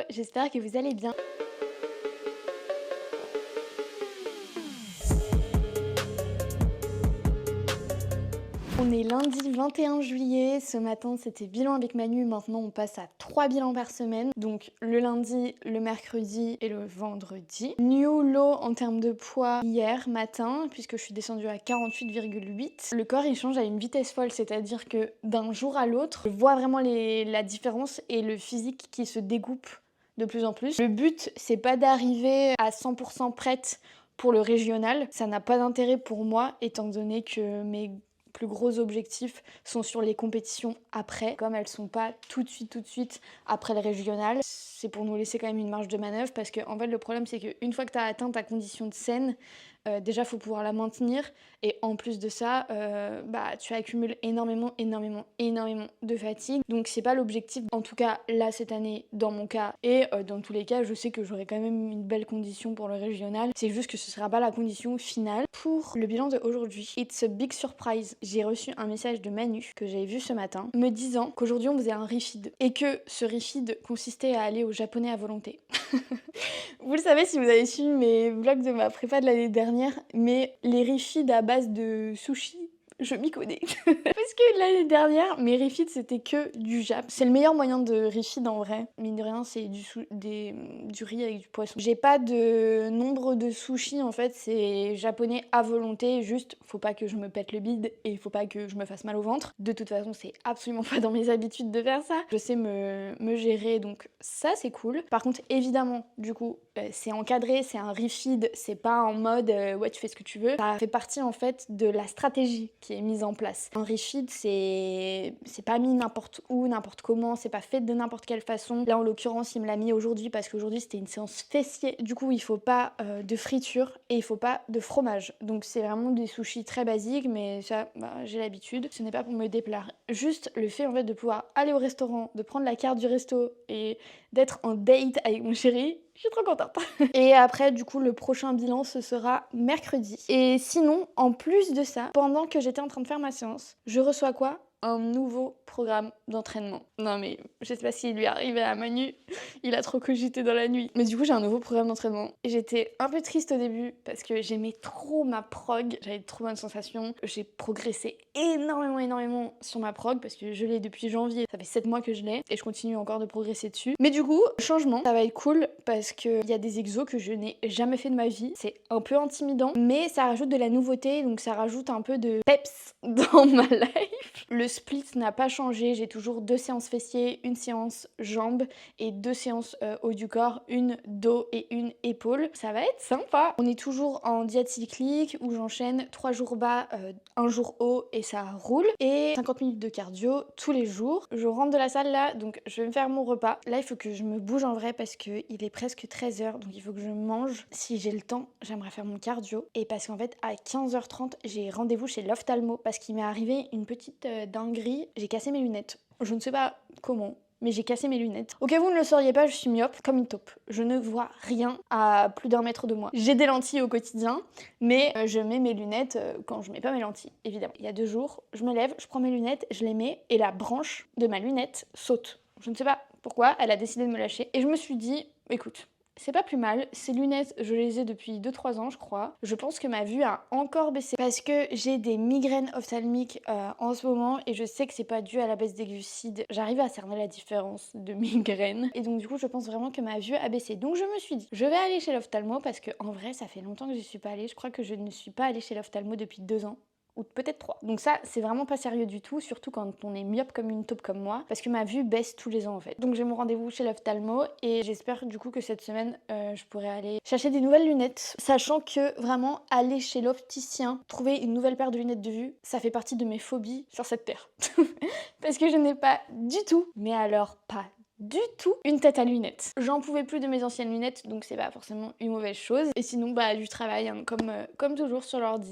j'espère que vous allez bien. On est lundi 21 juillet, ce matin c'était bilan avec Manu, maintenant on passe à 3 bilans par semaine, donc le lundi, le mercredi et le vendredi. New low en termes de poids hier matin, puisque je suis descendue à 48,8. Le corps il change à une vitesse folle, c'est-à-dire que d'un jour à l'autre, je vois vraiment la différence et le physique qui se découpe de plus en plus. Le but c'est pas d'arriver à 100% prête pour le régional, ça n'a pas d'intérêt pour moi étant donné que mes plus gros objectifs sont sur les compétitions après. Comme elles sont pas tout de suite après le régional, c'est pour nous laisser quand même une marge de manœuvre parce que en fait le problème c'est qu'une fois que tu as atteint ta condition de saine, déjà faut pouvoir la maintenir et en plus de ça, tu accumules énormément de fatigue. Donc c'est pas l'objectif, en tout cas là cette année dans mon cas et dans tous les cas je sais que j'aurai quand même une belle condition pour le régional. C'est juste que ce sera pas la condition finale. Pour le bilan de aujourd'hui, it's a big surprise. J'ai reçu un message de Manu que j'avais vu ce matin me disant qu'aujourd'hui on faisait un refeed et que ce refeed consistait à aller au japonais à volonté. Vous le savez si vous avez suivi mes vlogs de ma prépa de l'année dernière, mais les refeeds à base de sushi, je m'y connais. Parce que l'année dernière, mes refeeds c'était que du Jap. C'est le meilleur moyen de refeed en vrai. Mine de rien, c'est du riz avec du poisson. J'ai pas de nombre de sushis en fait, c'est japonais à volonté. Juste, faut pas que je me pète le bide et il faut pas que je me fasse mal au ventre. De toute façon, c'est absolument pas dans mes habitudes de faire ça. Je sais me gérer, donc ça c'est cool. Par contre, évidemment, du coup, c'est encadré, c'est un refeed, c'est pas en mode ouais tu fais ce que tu veux. Ça fait partie en fait de la stratégie qui est mise en place. Un refeed c'est pas mis n'importe où, n'importe comment, c'est pas fait de n'importe quelle façon. Là en l'occurrence il me l'a mis aujourd'hui parce qu'aujourd'hui c'était une séance fessier. Du coup il faut pas de friture et il faut pas de fromage. Donc c'est vraiment des sushis très basiques mais ça j'ai l'habitude. Ce n'est pas pour me déplaire. Juste le fait en fait de pouvoir aller au restaurant, de prendre la carte du resto et d'être en date avec mon chéri, je suis trop contente. Et après, du coup, le prochain bilan, ce sera mercredi. Et sinon, en plus de ça, pendant que j'étais en train de faire ma séance, je reçois quoi? Un nouveau programme d'entraînement. Non mais je sais pas s'il lui est arrivé à Manu, il a trop cogité dans la nuit. Mais du coup j'ai un nouveau programme d'entraînement. Et j'étais un peu triste au début parce que j'aimais trop ma prog, j'avais de trop bonnes sensations. J'ai progressé énormément sur ma prog parce que je l'ai depuis janvier, ça fait 7 mois que je l'ai et je continue encore de progresser dessus. Mais du coup, changement, ça va être cool parce qu'il y a des exos que je n'ai jamais fait de ma vie. C'est un peu intimidant, mais ça rajoute de la nouveauté, donc ça rajoute un peu de peps dans ma life. Le split n'a pas changé, j'ai toujours 2 séances fessiers, une séance jambes et 2 séances haut du corps, une dos et une épaule. Ça va être sympa. On est toujours en diète cyclique où j'enchaîne 3 jours bas, 1 jour haut et ça roule. Et 50 minutes de cardio tous les jours. Je rentre de la salle là, donc je vais me faire mon repas. Là, il faut que je me bouge en vrai parce qu'il est presque 13h, donc il faut que je mange. Si j'ai le temps, j'aimerais faire mon cardio. Et parce qu'en fait, à 15h30, j'ai rendez-vous chez l'ophtalmo parce qu'il m'est arrivé une petite dinguerie. J'ai cassé mes lunettes. Je ne sais pas comment, mais j'ai cassé mes lunettes. Au cas où vous ne le sauriez pas, je suis myope comme une taupe. Je ne vois rien à plus d'1 mètre de moi. J'ai des lentilles au quotidien, mais je mets mes lunettes quand je mets pas mes lentilles, évidemment. Il y a 2 jours, je me lève, je prends mes lunettes, je les mets et la branche de ma lunette saute. Je ne sais pas pourquoi, elle a décidé de me lâcher. Et je me suis dit, écoute, c'est pas plus mal, ces lunettes, je les ai depuis 2-3 ans je crois. Je pense que ma vue a encore baissé parce que j'ai des migraines ophtalmiques en ce moment et je sais que c'est pas dû à la baisse des glucides. J'arrive à cerner la différence de migraine et donc du coup je pense vraiment que ma vue a baissé. Donc je me suis dit, je vais aller chez l'ophtalmo parce que en vrai ça fait longtemps que je suis pas allée. Je crois que je ne suis pas allée chez l'ophtalmo depuis 2 ans. Ou peut-être 3. Donc ça, c'est vraiment pas sérieux du tout, surtout quand on est myope comme une taupe comme moi, parce que ma vue baisse tous les ans en fait. Donc j'ai mon rendez-vous chez l'ophtalmo et j'espère du coup que cette semaine, je pourrai aller chercher des nouvelles lunettes, sachant que vraiment aller chez l'opticien, trouver une nouvelle paire de lunettes de vue, ça fait partie de mes phobies sur cette terre. Parce que je n'ai pas du tout, mais alors pas du tout une tête à lunettes. J'en pouvais plus de mes anciennes lunettes, donc c'est pas forcément une mauvaise chose. Et sinon, du travail, hein, comme toujours sur l'ordi.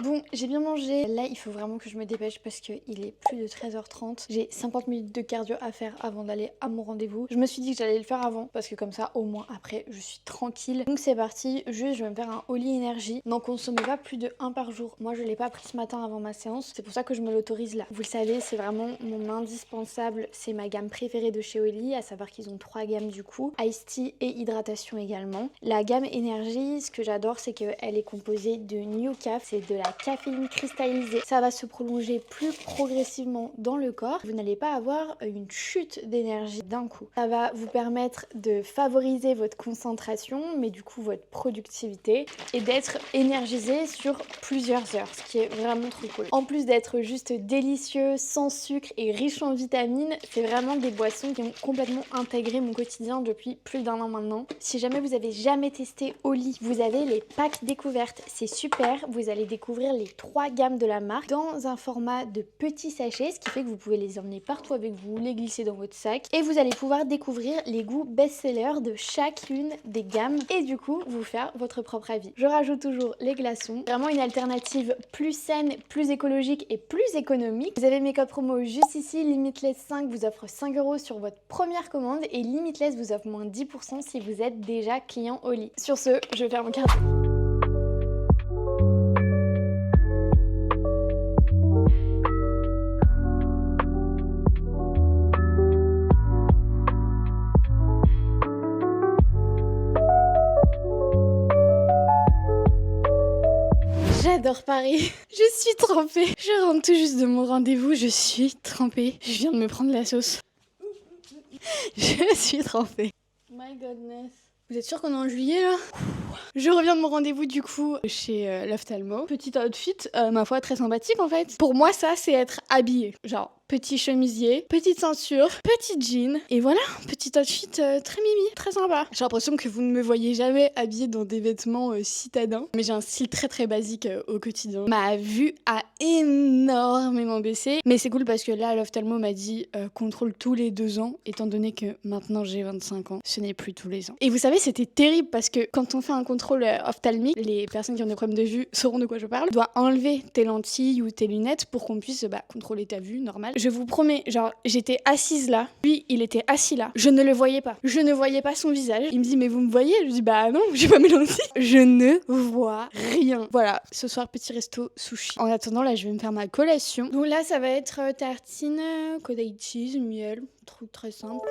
Bon, j'ai bien mangé. Là, il faut vraiment que je me dépêche parce qu'il est plus de 13h30. J'ai 50 minutes de cardio à faire avant d'aller à mon rendez-vous. Je me suis dit que j'allais le faire avant parce que comme ça, au moins après, je suis tranquille. Donc c'est parti. Juste, je vais me faire un Holy Energy. N'en consommez pas plus de 1 par jour. Moi, je l'ai pas pris ce matin avant ma séance. C'est pour ça que je me l'autorise là. Vous le savez, c'est vraiment mon indispensable. C'est ma gamme préférée de chez Holy, à savoir qu'ils ont 3 gammes du coup. Ice Tea et hydratation également. La gamme Energy, ce que j'adore, c'est qu'elle est composée de New Caf. C'est de la caféine cristallisée. Ça va se prolonger plus progressivement dans le corps. Vous n'allez pas avoir une chute d'énergie d'un coup. Ça va vous permettre de favoriser votre concentration, mais du coup votre productivité, et d'être énergisé sur plusieurs heures, ce qui est vraiment trop cool. En plus d'être juste délicieux, sans sucre et riche en vitamines, c'est vraiment des boissons qui ont complètement intégré mon quotidien depuis plus d'1 an maintenant. Si jamais vous avez jamais testé Holy, vous avez les packs découvertes. C'est super, vous allez découvrir les 3 gammes de la marque dans un format de petits sachets, ce qui fait que vous pouvez les emmener partout avec vous, les glisser dans votre sac, et vous allez pouvoir découvrir les goûts best-sellers de chacune des gammes et du coup vous faire votre propre avis. Je rajoute toujours les glaçons, vraiment une alternative plus saine, plus écologique et plus économique. Vous avez mes codes promo juste ici. Limitless 5 vous offre 5 € sur votre première commande et Limitless vous offre moins 10% si vous êtes déjà client Holy. Sur ce, je ferme mon carton. J'adore Paris. Je suis trempée. Je rentre tout juste de mon rendez-vous. Je suis trempée. Je viens de me prendre la sauce. Je suis trempée. My goodness. Vous êtes sûr qu'on est en juillet là? Je reviens de mon rendez-vous du coup chez l'ophtalmo. Petit outfit, ma foi, très sympathique en fait. Pour moi, ça, c'est être habillé. Genre, petit chemisier, petite ceinture, petit jean. Et voilà, petit outfit très mimi, très sympa. J'ai l'impression que vous ne me voyez jamais habillée dans des vêtements citadins. Mais j'ai un style très très basique au quotidien. Ma vue a énormément baissé. Mais c'est cool parce que là, l'ophtalmo m'a dit contrôle tous les 2 ans. Étant donné que maintenant j'ai 25 ans, ce n'est plus tous les ans. Et vous savez, c'était terrible parce que quand on fait un contrôle ophtalmique, les personnes qui ont des problèmes de vue sauront de quoi je parle. Tu dois enlever tes lentilles ou tes lunettes pour qu'on puisse contrôler ta vue normale. Je vous promets, genre j'étais assise là, lui il était assis là, je ne le voyais pas. Je ne voyais pas son visage. Il me dit mais vous me voyez? Je dis bah non, j'ai pas mes lentilles. Je ne vois rien. Voilà, ce soir petit resto sushi. En attendant là, je vais me faire ma collation. Donc là ça va être tartine, cottage cheese, miel, truc très simple.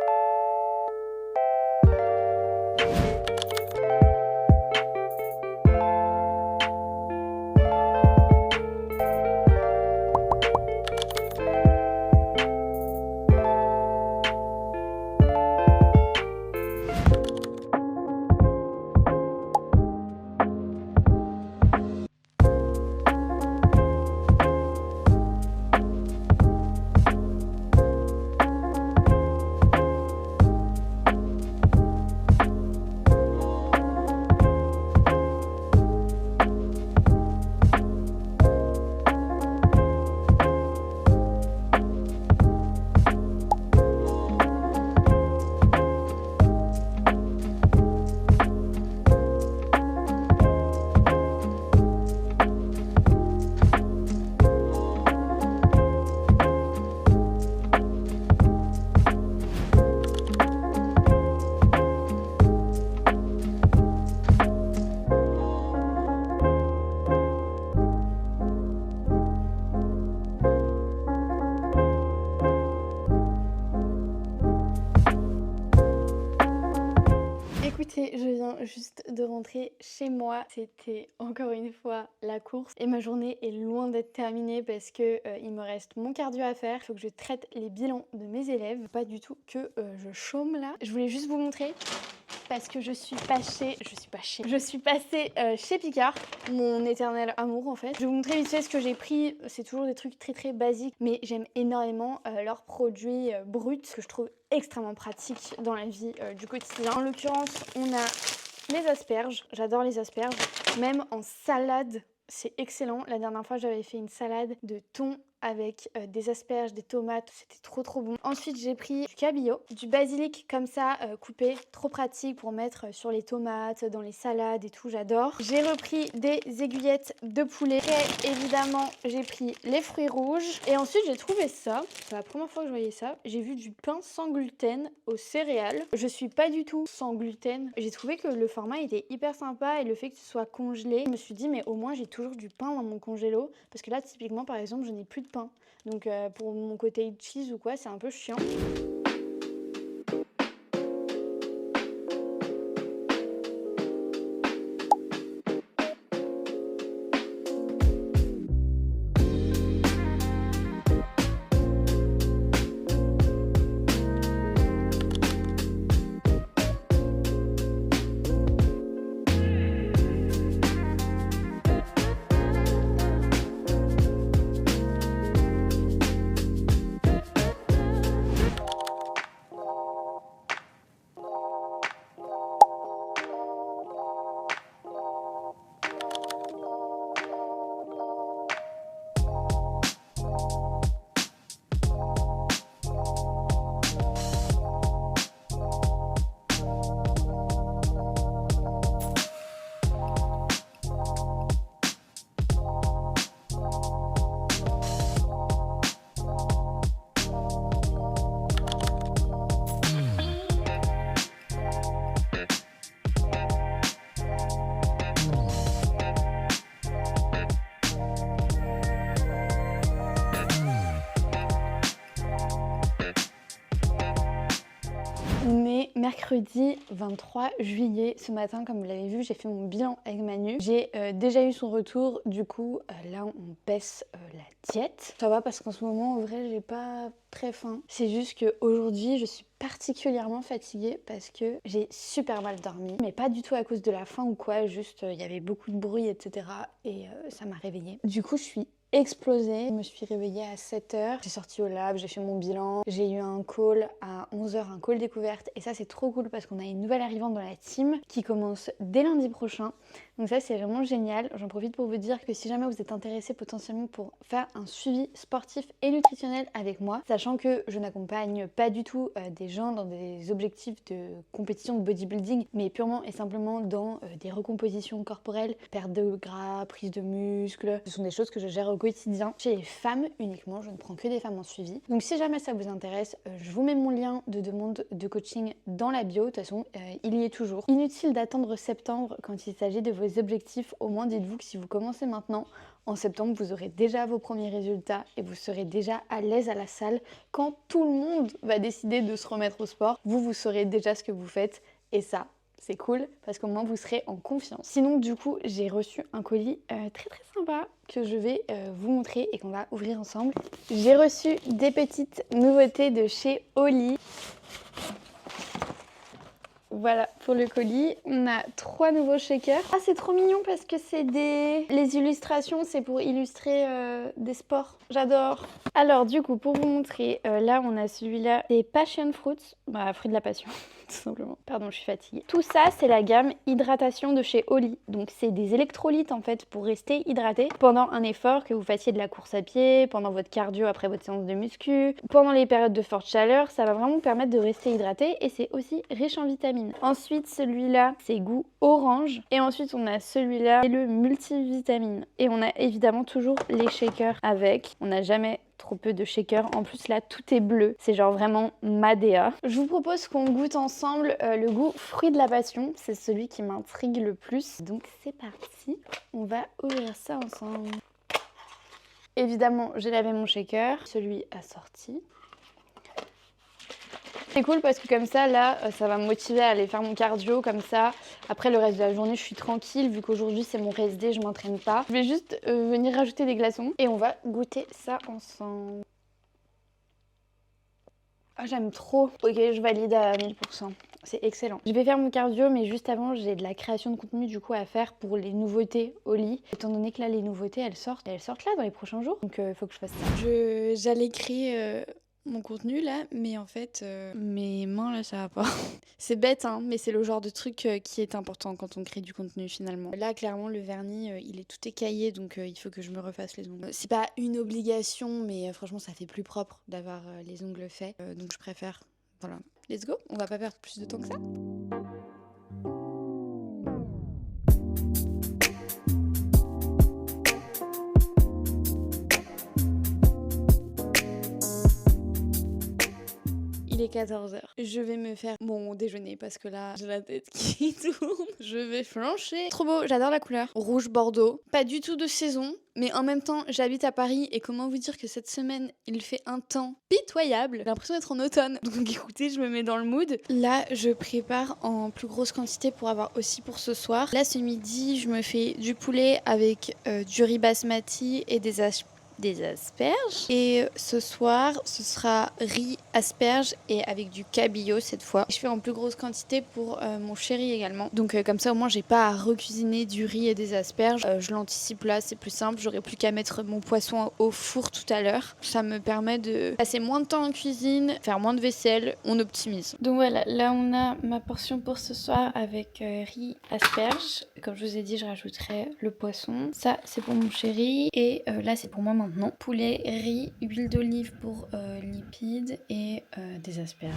Écoutez, je viens juste de rentrer chez moi. C'était encore une fois la course et ma journée est loin d'être terminée parce que il me reste mon cardio à faire. Il faut que je traite les bilans de mes élèves. Pas du tout que je chôme là. Je voulais juste vous montrer parce que je suis passée chez Picard, mon éternel amour en fait. Je vais vous montrer vite fait ce que j'ai pris. C'est toujours des trucs très très basiques, mais j'aime énormément leurs produits bruts que je trouve extrêmement pratiques dans la vie du quotidien. En l'occurrence, on a les asperges. J'adore les asperges, même en salade. C'est excellent. La dernière fois, j'avais fait une salade de thon avec des asperges, des tomates, c'était trop bon. Ensuite j'ai pris du cabillaud, du basilic comme ça coupé, trop pratique pour mettre sur les tomates, dans les salades et tout, j'adore. J'ai repris des aiguillettes de poulet. Et évidemment j'ai pris les fruits rouges. Et ensuite j'ai trouvé ça, c'est la première fois que je voyais ça. J'ai vu du pain sans gluten aux céréales. Je suis pas du tout sans gluten. J'ai trouvé que le format était hyper sympa et le fait que ce soit congelé, je me suis dit mais au moins j'ai toujours du pain dans mon congélo. Parce que là typiquement par exemple je n'ai plus de pain. Donc pour mon côté cheese ou quoi c'est un peu chiant. On est mercredi 23 juillet. Ce matin, comme vous l'avez vu, j'ai fait mon bilan avec Manu. J'ai déjà eu son retour. Du coup, là, on baisse la diète. Ça va parce qu'en ce moment, en vrai, j'ai pas très faim. C'est juste qu'aujourd'hui, je suis particulièrement fatiguée parce que j'ai super mal dormi. Mais pas du tout à cause de la faim ou quoi. Juste, il y avait beaucoup de bruit, etc. Et ça m'a réveillée. Du coup, je suis explosé. Je me suis réveillée à 7h. J'ai sorti au lab, j'ai fait mon bilan. J'ai eu un call à 11h, un call découverte. Et ça, c'est trop cool parce qu'on a une nouvelle arrivante dans la team qui commence dès lundi prochain. Donc ça, c'est vraiment génial. J'en profite pour vous dire que si jamais vous êtes intéressé potentiellement pour faire un suivi sportif et nutritionnel avec moi, sachant que je n'accompagne pas du tout des gens dans des objectifs de compétition de bodybuilding, mais purement et simplement dans des recompositions corporelles, perte de gras, prise de muscles. Ce sont des choses que je gère au quotidien chez les femmes uniquement. Je ne prends que des femmes en suivi. Donc si jamais ça vous intéresse, je vous mets mon lien de demande de coaching dans la bio. De toute façon, il y est toujours. Inutile d'attendre septembre quand il s'agit de vos objectifs. Au moins, dites-vous que si vous commencez maintenant, en septembre, vous aurez déjà vos premiers résultats et vous serez déjà à l'aise à la salle. Quand tout le monde va décider de se remettre au sport, vous saurez déjà ce que vous faites et ça, c'est cool parce qu'au moins vous serez en confiance. Sinon, du coup, j'ai reçu un colis très sympa que je vais vous montrer et qu'on va ouvrir ensemble. J'ai reçu des petites nouveautés de chez Oli. Voilà pour le colis, on a 3 nouveaux shakers. Ah, c'est trop mignon parce que c'est des... Les illustrations, c'est pour illustrer des sports. J'adore. Alors du coup, pour vous montrer, là on a celui-là, c'est Passion Fruits, bah fruit de la passion, tout simplement. Pardon, je suis fatiguée. Tout ça, c'est la gamme hydratation de chez Oli. Donc c'est des électrolytes en fait pour rester hydraté pendant un effort, que vous fassiez de la course à pied, pendant votre cardio après votre séance de muscu, pendant les périodes de forte chaleur, ça va vraiment vous permettre de rester hydraté et c'est aussi riche en vitamines. Ensuite, celui-là, c'est goût orange. Et ensuite, on a celui-là, c'est le multivitamine. Et on a évidemment toujours les shakers avec. On n'a jamais trop peu de shakers. En plus, là, tout est bleu. C'est genre vraiment Madea. Je vous propose qu'on goûte ensemble le goût fruit de la passion. C'est celui qui m'intrigue le plus. Donc, c'est parti. On va ouvrir ça ensemble. Évidemment, j'ai lavé mon shaker. Celui assorti. C'est cool parce que comme ça, là, ça va me motiver à aller faire mon cardio comme ça. Après, le reste de la journée, je suis tranquille vu qu'aujourd'hui, c'est mon rest day, je m'entraîne pas. Je vais juste venir rajouter des glaçons et on va goûter ça ensemble. Ah, j'aime trop. Ok, je valide à 1000%. C'est excellent. Je vais faire mon cardio, mais juste avant, j'ai de la création de contenu du coup à faire pour les nouveautés Oli. Étant donné que là, les nouveautés, elles sortent là dans les prochains jours. Donc, il faut que je fasse ça. J'allais créer mon contenu là, mais en fait, mes mains là, ça va pas. C'est bête, hein, mais c'est le genre de truc qui est important quand on crée du contenu finalement. Là, clairement, le vernis, il est tout écaillé, donc il faut que je me refasse les ongles. C'est pas une obligation, mais franchement, ça fait plus propre d'avoir les ongles faits, donc je préfère. Voilà. Let's go, on va pas perdre plus de temps que ça. Il est 14h. Je vais me faire mon déjeuner parce que là, j'ai la tête qui tourne. Je vais flancher. Trop beau, j'adore la couleur. Rouge bordeaux. Pas du tout de saison, mais en même temps, j'habite à Paris et comment vous dire que cette semaine, il fait un temps pitoyable. J'ai l'impression d'être en automne. Donc écoutez, je me mets dans le mood. Là, je prépare en plus grosse quantité pour avoir aussi pour ce soir. Là, ce midi, je me fais du poulet avec du riz basmati et des asperges. Et ce soir, ce sera riz, asperges et avec du cabillaud cette fois. Je fais en plus grosse quantité pour mon chéri également. Donc comme ça, au moins, j'ai pas à recuisiner du riz et des asperges. Je l'anticipe là, c'est plus simple. J'aurai plus qu'à mettre mon poisson au four tout à l'heure. Ça me permet de passer moins de temps en cuisine, faire moins de vaisselle. On optimise. Donc voilà, là on a ma portion pour ce soir avec riz, asperges. Comme je vous ai dit, je rajouterai le poisson. Ça, c'est pour mon chéri. Et là, c'est pour moi maintenant. Poulet, riz, huile d'olive pour lipides et des asperges.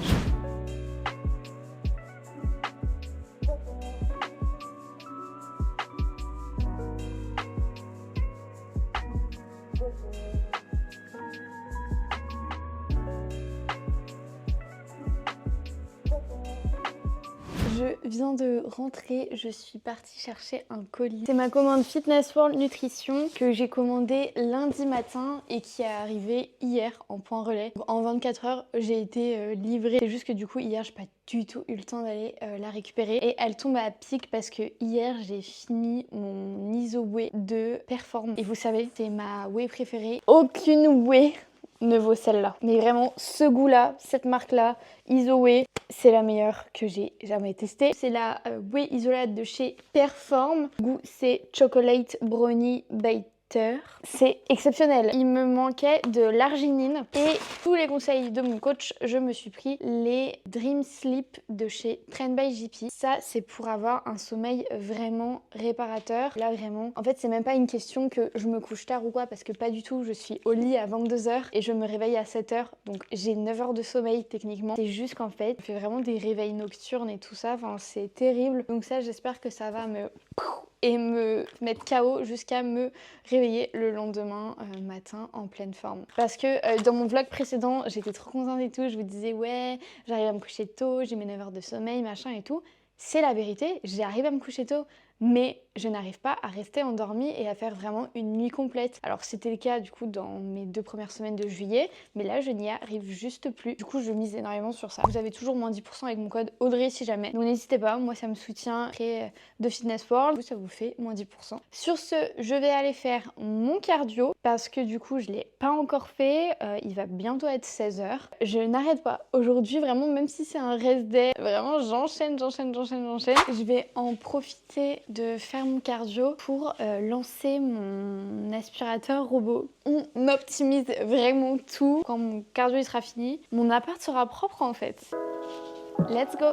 Je viens de rentrer, je suis partie chercher un colis. C'est ma commande Fitness World Nutrition que j'ai commandée lundi matin et qui est arrivée hier en point relais. En 24 heures, j'ai été livrée. C'est juste que du coup, hier, j'ai pas du tout eu le temps d'aller la récupérer. Et elle tombe à pic parce que hier, j'ai fini mon ISO Whey de Perform. Et vous savez, c'est ma whey préférée. Aucune whey ne vaut celle-là. Mais vraiment, ce goût-là, cette marque-là, Isoway, c'est la meilleure que j'ai jamais testée. C'est la whey isolate de chez Perform. Le goût, c'est Chocolate Brownie Bite. C'est exceptionnel. Il me manquait de l'arginine et tous les conseils de mon coach, je me suis pris les Dream Sleep de chez Trend by JP. Ça, c'est pour avoir un sommeil vraiment réparateur. Là, vraiment, en fait, c'est même pas une question que je me couche tard ou quoi, parce que pas du tout. Je suis au lit à 22h et je me réveille à 7h. Donc, j'ai 9 heures de sommeil techniquement. C'est juste qu'en fait, je fais vraiment des réveils nocturnes et tout ça. Enfin, c'est terrible. Donc ça, j'espère que ça va me mettre KO jusqu'à me réveiller le lendemain matin en pleine forme. Parce que dans mon vlog précédent, j'étais trop contente et tout, je vous disais ouais, j'arrive à me coucher tôt, j'ai mes 9 heures de sommeil, machin et tout. C'est la vérité, j'arrive à me coucher tôt, mais je n'arrive pas à rester endormie et à faire vraiment une nuit complète. Alors c'était le cas du coup dans mes 2 premières semaines de juillet, mais là je n'y arrive juste plus. Du coup je mise énormément sur ça. Vous avez toujours moins 10% avec mon code Audrey si jamais. Donc n'hésitez pas, moi ça me soutient après de Fitness World, ça vous fait moins 10%. Sur ce, je vais aller faire mon cardio parce que du coup je l'ai pas encore fait, il va bientôt être 16h. Je n'arrête pas. Aujourd'hui vraiment, même si c'est un rest day, vraiment j'enchaîne. Je vais en profiter de faire mon cardio pour lancer mon aspirateur robot. On optimise vraiment tout. Quand mon cardio il sera fini, mon appart sera propre en fait. Let's go!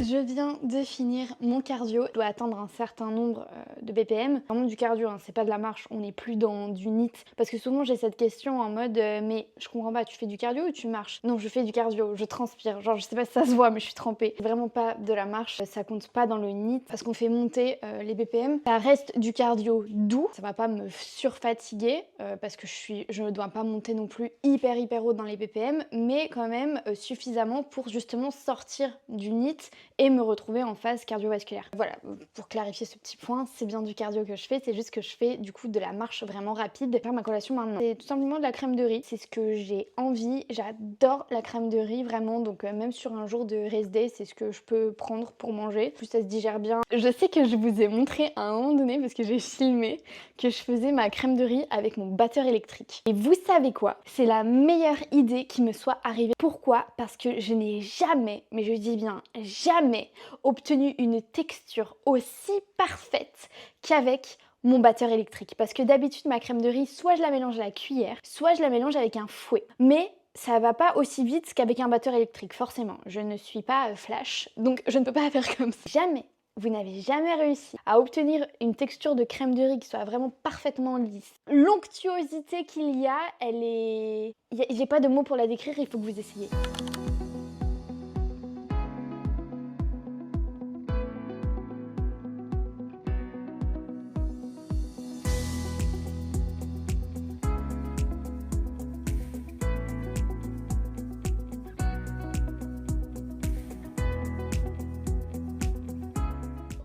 Je viens de finir mon cardio. Je dois atteindre un certain nombre de BPM. Vraiment du cardio, hein, c'est pas de la marche, on n'est plus dans du NEAT. Parce que souvent j'ai cette question en mode mais je comprends pas, tu fais du cardio ou tu marches? Non, je fais du cardio, je transpire. Genre je sais pas si ça se voit mais je suis trempée. Vraiment pas de la marche, ça compte pas dans le NEAT parce qu'on fait monter les BPM. Ça reste du cardio doux, ça va pas me surfatiguer parce que je ne dois pas monter non plus hyper haut dans les BPM, mais quand même suffisamment pour justement sortir du NEAT et me retrouver en phase cardiovasculaire. Voilà, pour clarifier ce petit point, c'est bien du cardio que je fais, c'est juste que je fais du coup de la marche vraiment rapide. Je vais faire ma collation maintenant. C'est tout simplement de la crème de riz, c'est ce que j'ai envie, j'adore la crème de riz vraiment, donc même sur un jour de rest day, c'est ce que je peux prendre pour manger, plus ça se digère bien. Je sais que je vous ai montré à un moment donné, parce que j'ai filmé, que je faisais ma crème de riz avec mon batteur électrique. Et vous savez quoi? C'est la meilleure idée qui me soit arrivée. Pourquoi? Parce que je n'ai jamais, mais je dis bien jamais, obtenu une texture aussi parfaite qu'avec mon batteur électrique. Parce que d'habitude, ma crème de riz, soit je la mélange à la cuillère, soit je la mélange avec un fouet. Mais ça va pas aussi vite qu'avec un batteur électrique, forcément. Je ne suis pas flash, donc je ne peux pas faire comme ça. Jamais, vous n'avez jamais réussi à obtenir une texture de crème de riz qui soit vraiment parfaitement lisse. L'onctuosité qu'il y a, elle est... J'ai pas de mots pour la décrire, il faut que vous essayiez.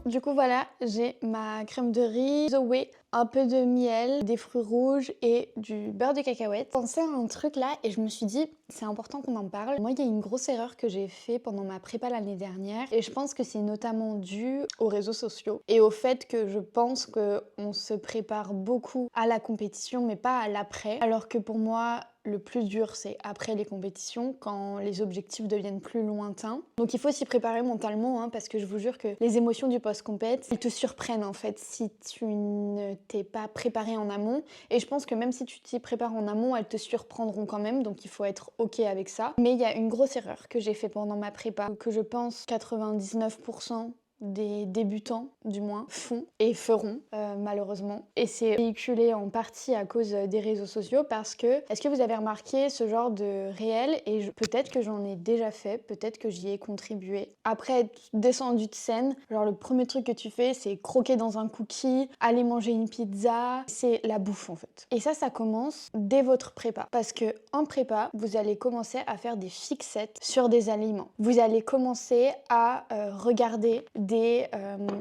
Du coup voilà, j'ai ma crème de riz, Zoé, un peu de miel, des fruits rouges et du beurre de cacahuète. Je pensais à un truc là et je me suis dit c'est important qu'on en parle. Moi il y a une grosse erreur que j'ai fait pendant ma prépa l'année dernière et je pense que c'est notamment dû aux réseaux sociaux et au fait que je pense qu'on se prépare beaucoup à la compétition mais pas à l'après. Alors que pour moi le plus dur, c'est après les compétitions, quand les objectifs deviennent plus lointains. Donc il faut s'y préparer mentalement, hein, parce que je vous jure que les émotions du post-compète, elles te surprennent en fait si tu ne t'es pas préparé en amont. Et je pense que même si tu t'y prépares en amont, elles te surprendront quand même, donc il faut être ok avec ça. Mais il y a une grosse erreur que j'ai fait pendant ma prépa, que je pense 99% des débutants du moins font et feront malheureusement et c'est véhiculé en partie à cause des réseaux sociaux parce que est-ce que vous avez remarqué ce genre de réel et peut-être que j'en ai déjà fait, peut-être que j'y ai contribué. Après être descendu de scène, genre le premier truc que tu fais c'est croquer dans un cookie, aller manger une pizza, c'est la bouffe en fait. Et ça commence dès votre prépa parce que en prépa vous allez commencer à faire des fixettes sur des aliments. Vous allez commencer à regarder des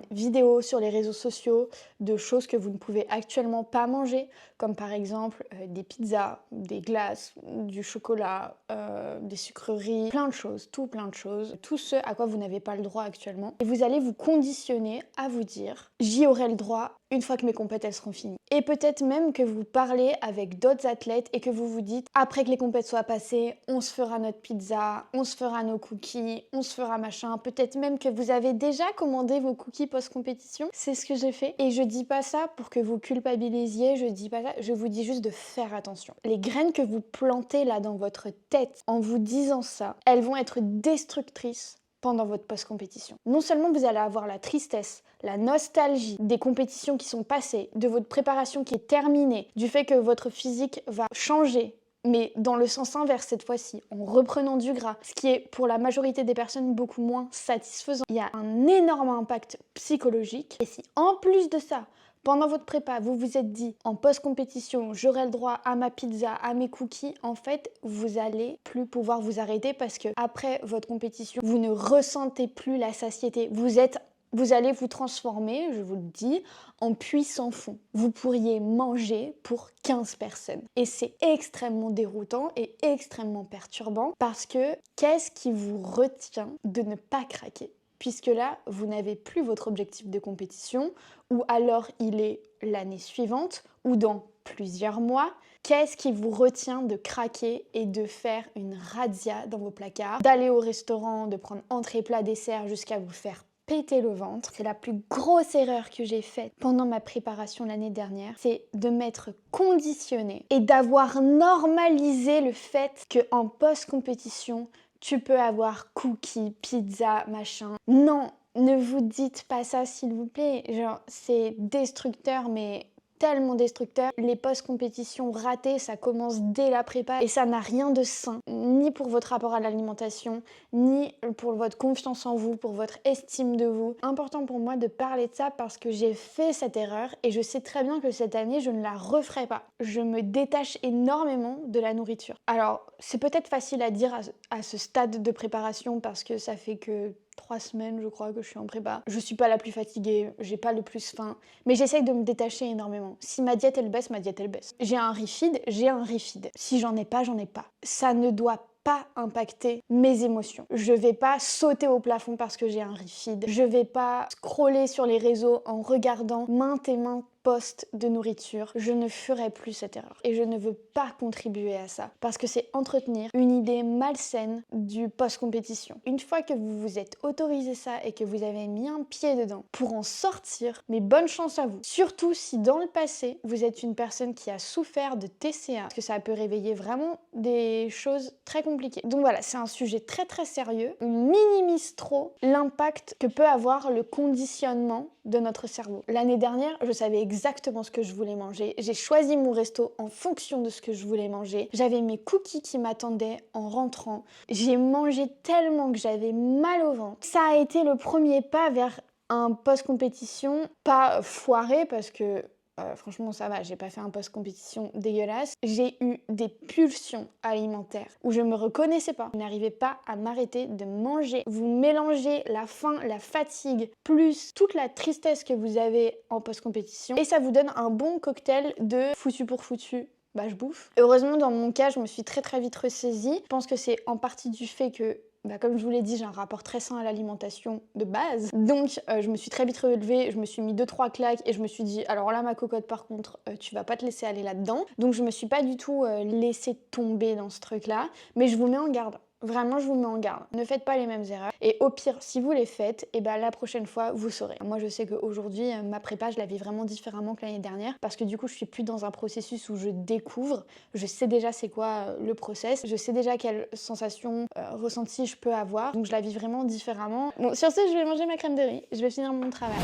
vidéos sur les réseaux sociaux de choses que vous ne pouvez actuellement pas manger, comme par exemple des pizzas, des glaces, du chocolat, des sucreries, plein de choses, tout ce à quoi vous n'avez pas le droit actuellement. Et vous allez vous conditionner à vous dire « j'y aurai le droit une fois que mes compètes elles seront finies ». Et peut-être même que vous parlez avec d'autres athlètes et que vous vous dites « après que les compètes soient passées, on se fera notre pizza, on se fera nos cookies, on se fera machin ». Peut-être même que vous avez déjà commandé vos cookies post-compétition. C'est ce que j'ai fait. Et je dis pas ça pour que vous culpabilisiez, je dis pas ça, je vous dis juste de faire attention. Les graines que vous plantez là dans votre tête en vous disant ça, elles vont être destructrices pendant votre post-compétition. Non seulement vous allez avoir la tristesse, la nostalgie des compétitions qui sont passées, de votre préparation qui est terminée, du fait que votre physique va changer, mais dans le sens inverse cette fois-ci, en reprenant du gras, ce qui est pour la majorité des personnes beaucoup moins satisfaisant. Il y a un énorme impact psychologique. Et si en plus de ça, pendant votre prépa, vous vous êtes dit en post-compétition, j'aurai le droit à ma pizza, à mes cookies, en fait, vous allez plus pouvoir vous arrêter parce que après votre compétition, vous ne ressentez plus la satiété. Vous allez vous transformer, je vous le dis, en puits sans fond. Vous pourriez manger pour 15 personnes. Et c'est extrêmement déroutant et extrêmement perturbant parce que qu'est-ce qui vous retient de ne pas craquer ? Puisque là, vous n'avez plus votre objectif de compétition, ou alors il est l'année suivante, ou dans plusieurs mois. Qu'est-ce qui vous retient de craquer et de faire une razzia dans vos placards, d'aller au restaurant, de prendre entrée, plat, dessert jusqu'à vous faire péter le ventre? C'est la plus grosse erreur que j'ai faite pendant ma préparation l'année dernière, c'est de m'être conditionnée et d'avoir normalisé le fait qu'en post-compétition, tu peux avoir cookies, pizza, machin. Non, ne vous dites pas ça s'il vous plaît. Genre, c'est destructeur, mais tellement destructeur. Les post-compétitions ratées, ça commence dès la prépa et ça n'a rien de sain, ni pour votre rapport à l'alimentation, ni pour votre confiance en vous, pour votre estime de vous. Important pour moi de parler de ça parce que j'ai fait cette erreur et je sais très bien que cette année, je ne la referai pas. Je me détache énormément de la nourriture. Alors, c'est peut-être facile à dire à ce stade de préparation parce que ça fait que 3 semaines, je crois, que je suis en prépa. Je suis pas la plus fatiguée, j'ai pas le plus faim, mais j'essaye de me détacher énormément. Si ma diète elle baisse, ma diète elle baisse. J'ai un refeed, j'ai un refeed. Si j'en ai pas, j'en ai pas. Ça ne doit pas impacter mes émotions. Je vais pas sauter au plafond parce que j'ai un refeed. Je vais pas scroller sur les réseaux en regardant maintes et maintes post de nourriture, je ne ferai plus cette erreur. Et je ne veux pas contribuer à ça parce que c'est entretenir une idée malsaine du post-compétition. Une fois que vous vous êtes autorisé ça et que vous avez mis un pied dedans pour en sortir, mais bonne chance à vous. Surtout si dans le passé, vous êtes une personne qui a souffert de TCA, parce que ça peut réveiller vraiment des choses très compliquées. Donc voilà, c'est un sujet très très sérieux. On minimise trop l'impact que peut avoir le conditionnement de notre cerveau. L'année dernière, je savais exactement ce que je voulais manger. J'ai choisi mon resto en fonction de ce que je voulais manger. J'avais mes cookies qui m'attendaient en rentrant. J'ai mangé tellement que j'avais mal au ventre. Ça a été le premier pas vers un post-compétition, pas foiré parce que franchement ça va, j'ai pas fait un post-compétition dégueulasse. J'ai eu des pulsions alimentaires où je me reconnaissais pas. Je n'arrivais pas à m'arrêter de manger. Vous mélangez la faim, la fatigue, plus toute la tristesse que vous avez en post-compétition et ça vous donne un bon cocktail de foutu pour foutu. Bah je bouffe. Heureusement dans mon cas je me suis très vite ressaisie. Je pense que c'est en partie du fait que comme je vous l'ai dit, j'ai un rapport très sain à l'alimentation de base. Donc, je me suis très vite relevée, je me suis mis 2-3 claques et je me suis dit, alors là, ma cocotte, par contre, tu vas pas te laisser aller là-dedans. Donc, je me suis pas du tout laissée tomber dans ce truc-là, mais je vous mets en garde. Vraiment, je vous mets en garde. Ne faites pas les mêmes erreurs. Et au pire, si vous les faites, et la prochaine fois, vous saurez. Moi, je sais qu'aujourd'hui, ma prépa, je la vis vraiment différemment que l'année dernière. Parce que du coup, je suis plus dans un processus où je découvre. Je sais déjà c'est quoi le process. Je sais déjà quelle sensation ressentie je peux avoir. Donc, je la vis vraiment différemment. Bon, sur ce, je vais manger ma crème de riz. Je vais finir mon travail.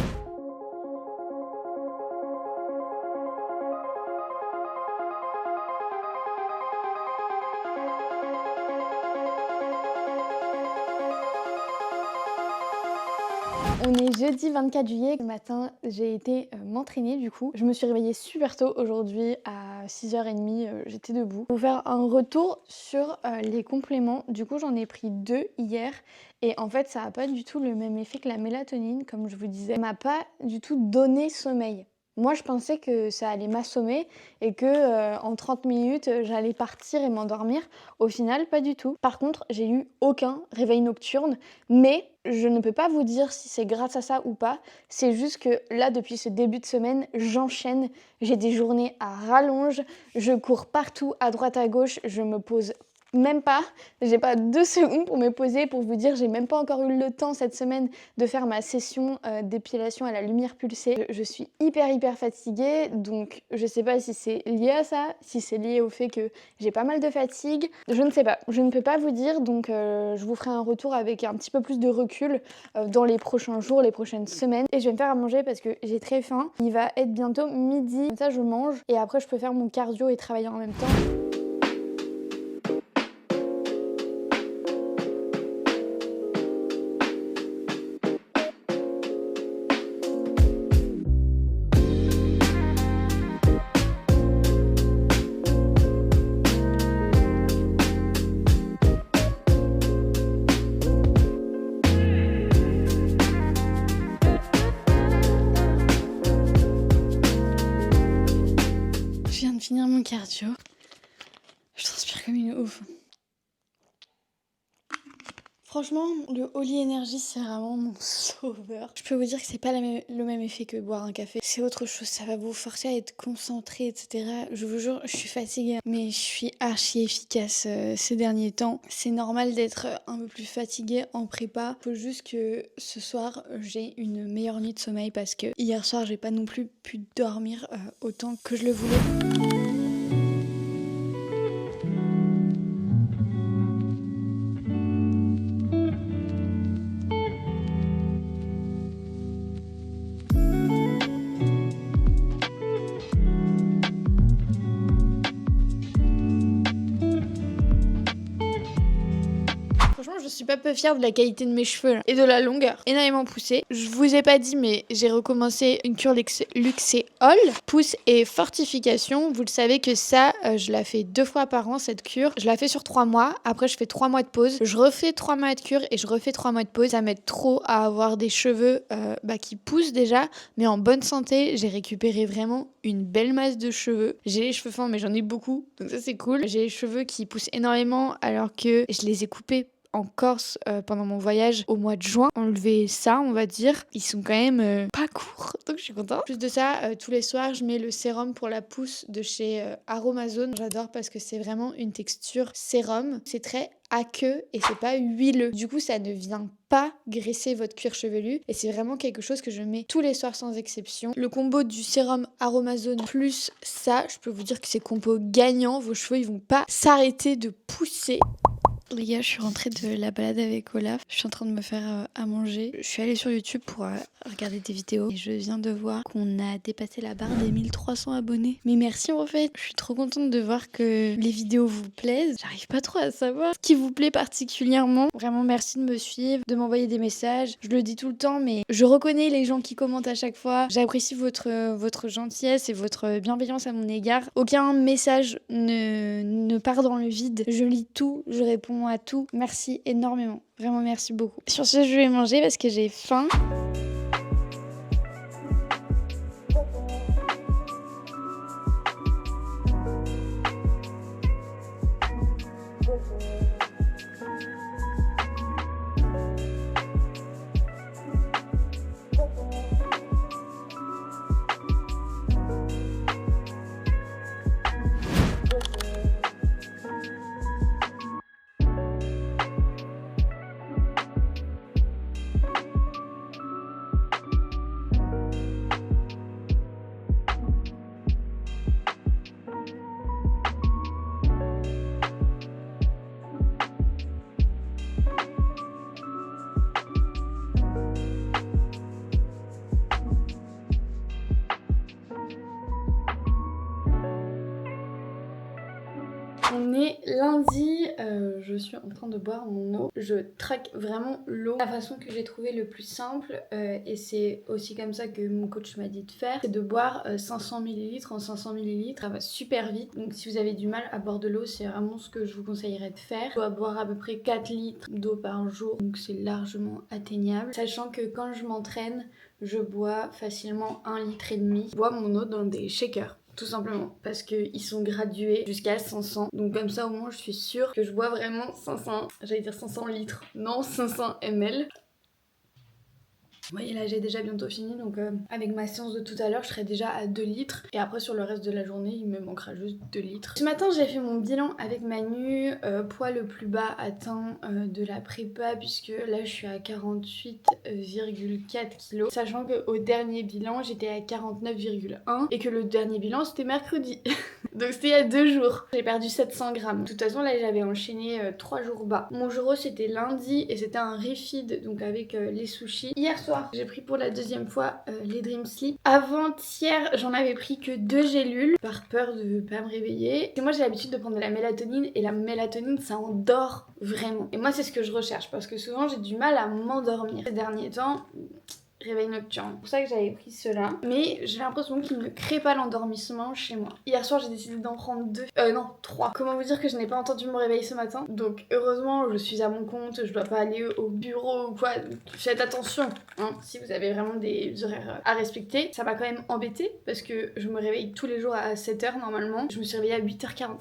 On est jeudi 24 juillet, le matin j'ai été m'entraîner du coup. Je me suis réveillée super tôt aujourd'hui à 6h30, j'étais debout. Pour faire un retour sur les compléments, du coup j'en ai pris 2 hier et en fait ça n'a pas du tout le même effet que la mélatonine comme je vous disais. Ça m'a pas du tout donné sommeil. Moi, je pensais que ça allait m'assommer et que en 30 minutes, j'allais partir et m'endormir. Au final, pas du tout. Par contre, j'ai eu aucun réveil nocturne, mais je ne peux pas vous dire si c'est grâce à ça ou pas. C'est juste que là, depuis ce début de semaine, j'enchaîne. J'ai des journées à rallonge. Je cours partout, à droite, à gauche. Je me pose même pas, j'ai pas 2 secondes pour me poser pour vous dire, j'ai même pas encore eu le temps cette semaine de faire ma session d'épilation à la lumière pulsée. Je suis hyper fatiguée, donc je sais pas si c'est lié à ça, si c'est lié au fait que j'ai pas mal de fatigue, je ne sais pas, je ne peux pas vous dire, donc je vous ferai un retour avec un petit peu plus de recul dans les prochains jours, les prochaines semaines. Et je vais me faire à manger parce que j'ai très faim, il va être bientôt midi, comme ça je mange et après je peux faire mon cardio et travailler en même temps. Je viens de finir mon cardio. Je transpire comme une ouf. Franchement, le Holy Energy, c'est vraiment mon sauveur. Je peux vous dire que c'est pas le même effet que boire un café. C'est autre chose, ça va vous forcer à être concentré, etc. Je vous jure, je suis fatiguée, mais je suis archi efficace ces derniers temps. C'est normal d'être un peu plus fatiguée en prépa. Faut juste que ce soir, j'ai une meilleure nuit de sommeil parce que hier soir, j'ai pas non plus pu dormir autant que je le voulais. Je suis pas peu fière de la qualité de mes cheveux là, et de la longueur. Énormément poussée. Je vous ai pas dit, mais j'ai recommencé une cure Luxéol, pousse et fortification. Vous le savez que ça, je la fais 2 fois par an cette cure. Je la fais sur 3 mois. Après, je fais 3 mois de pause. Je refais 3 mois de cure et je refais 3 mois de pause. Ça m'aide trop à avoir des cheveux qui poussent déjà, mais en bonne santé. J'ai récupéré vraiment une belle masse de cheveux. J'ai les cheveux fins, mais j'en ai beaucoup, donc ça c'est cool. J'ai les cheveux qui poussent énormément alors que je les ai coupés en Corse pendant mon voyage au mois de juin. Enlever ça, on va dire. Ils sont quand même pas courts, donc je suis contente. En plus de ça, tous les soirs, je mets le sérum pour la pousse de chez Aromazone. J'adore parce que c'est vraiment une texture sérum. C'est très aqueux et c'est pas huileux. Du coup, ça ne vient pas graisser votre cuir chevelu et c'est vraiment quelque chose que je mets tous les soirs sans exception. Le combo du sérum Aromazone plus ça, je peux vous dire que c'est combo gagnant. Vos cheveux, ils vont pas s'arrêter de pousser. Les gars, je suis rentrée de la balade avec Olaf. Je suis en train de me faire à manger. Je suis allée sur YouTube pour regarder des vidéos. Et je viens de voir qu'on a dépassé la barre des 1300 abonnés. Mais merci en fait. Je suis trop contente de voir que les vidéos vous plaisent. J'arrive pas trop à savoir ce qui vous plaît particulièrement. Vraiment merci de me suivre, de m'envoyer des messages. Je le dis tout le temps, mais je reconnais les gens qui commentent à chaque fois. J'apprécie votre gentillesse et votre bienveillance à mon égard. Aucun message ne part dans le vide. Je lis tout, je réponds à tout. Merci énormément. Vraiment merci beaucoup. Sur ce, je vais manger parce que j'ai faim. On est lundi, je suis en train de boire mon eau. Je traque vraiment l'eau. La façon que j'ai trouvé le plus simple, et c'est aussi comme ça que mon coach m'a dit de faire, c'est de boire 500 ml en 500 ml. Ça va super vite. Donc si vous avez du mal à boire de l'eau, c'est vraiment ce que je vous conseillerais de faire. Je dois boire à peu près 4 litres d'eau par jour, donc c'est largement atteignable. Sachant que quand je m'entraîne, je bois facilement 1,5 litre. Je bois mon eau dans des shakers. Tout simplement parce qu'ils sont gradués jusqu'à 500. Donc comme ça au moins je suis sûre que je bois vraiment 500, j'allais dire 500 litres, non 500 ml. Vous voyez là j'ai déjà bientôt fini donc avec ma séance de tout à l'heure je serai déjà à 2 litres et après sur le reste de la journée il me manquera juste 2 litres. Ce matin j'ai fait mon bilan avec Manu, poids le plus bas atteint de la prépa puisque là je suis à 48,4 kg, sachant qu'au dernier bilan j'étais à 49,1 et que le dernier bilan c'était mercredi. Donc c'était il y a 2 jours. J'ai perdu 700 grammes. De toute façon là j'avais enchaîné 3 jours bas. Mon jour c'était lundi et c'était un refeed donc avec les sushis. Hier soir j'ai pris pour la deuxième fois les Dream Sleep. Avant-hier j'en avais pris que 2 gélules par peur de pas me réveiller. Et moi j'ai l'habitude de prendre de la mélatonine et la mélatonine ça endort vraiment. Et moi c'est ce que je recherche parce que souvent j'ai du mal à m'endormir. Ces derniers temps, réveil nocturne. C'est pour ça que j'avais pris cela. Mais j'ai l'impression qu'il ne crée pas l'endormissement chez moi. Hier soir, j'ai décidé d'en prendre 2. Non, 3. Comment vous dire que je n'ai pas entendu mon réveil ce matin? Donc, heureusement, je suis à mon compte. Je dois pas aller au bureau ou quoi. Faites attention, hein, si vous avez vraiment des horaires à respecter. Ça m'a quand même embêté parce que je me réveille tous les jours à 7h normalement. Je me suis réveillée à 8h45.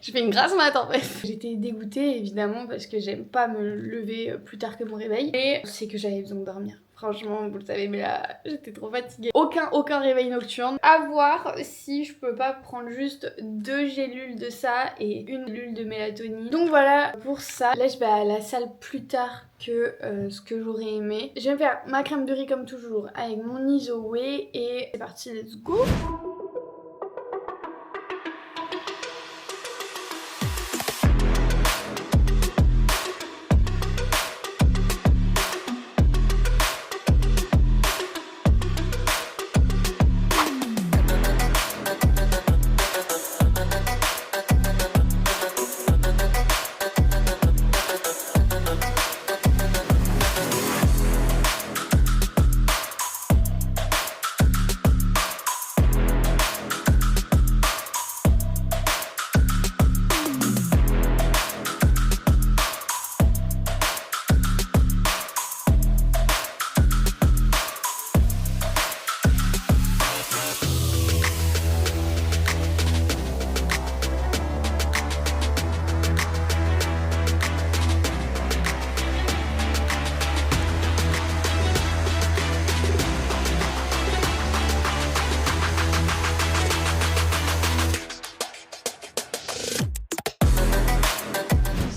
Je fais une grasse mat en fait. J'étais dégoûtée évidemment parce que j'aime pas me lever plus tard que mon réveil. Et c'est que j'avais besoin de dormir. Franchement, vous le savez, mais là, j'étais trop fatiguée. Aucun réveil nocturne. À voir si je peux pas prendre juste 2 gélules de ça et 1 gélule de mélatonine. Donc voilà pour ça. Là, je vais à la salle plus tard que ce que j'aurais aimé. Je vais me faire ma crème de riz comme toujours avec mon Iso Whey et c'est parti, let's go!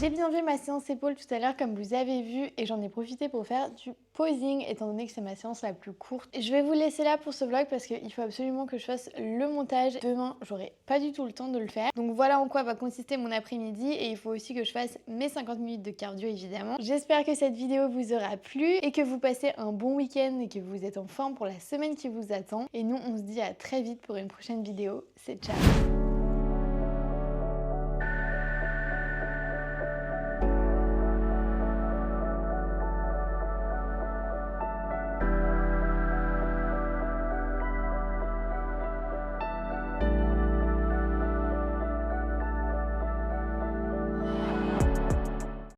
J'ai bien fait ma séance épaules tout à l'heure comme vous avez vu et j'en ai profité pour faire du posing étant donné que c'est ma séance la plus courte. Je vais vous laisser là pour ce vlog parce qu'il faut absolument que je fasse le montage. Demain, j'aurai pas du tout le temps de le faire. Donc voilà en quoi va consister mon après-midi et il faut aussi que je fasse mes 50 minutes de cardio évidemment. J'espère que cette vidéo vous aura plu et que vous passez un bon week-end et que vous êtes en forme pour la semaine qui vous attend. Et nous, on se dit à très vite pour une prochaine vidéo. C'est ciao!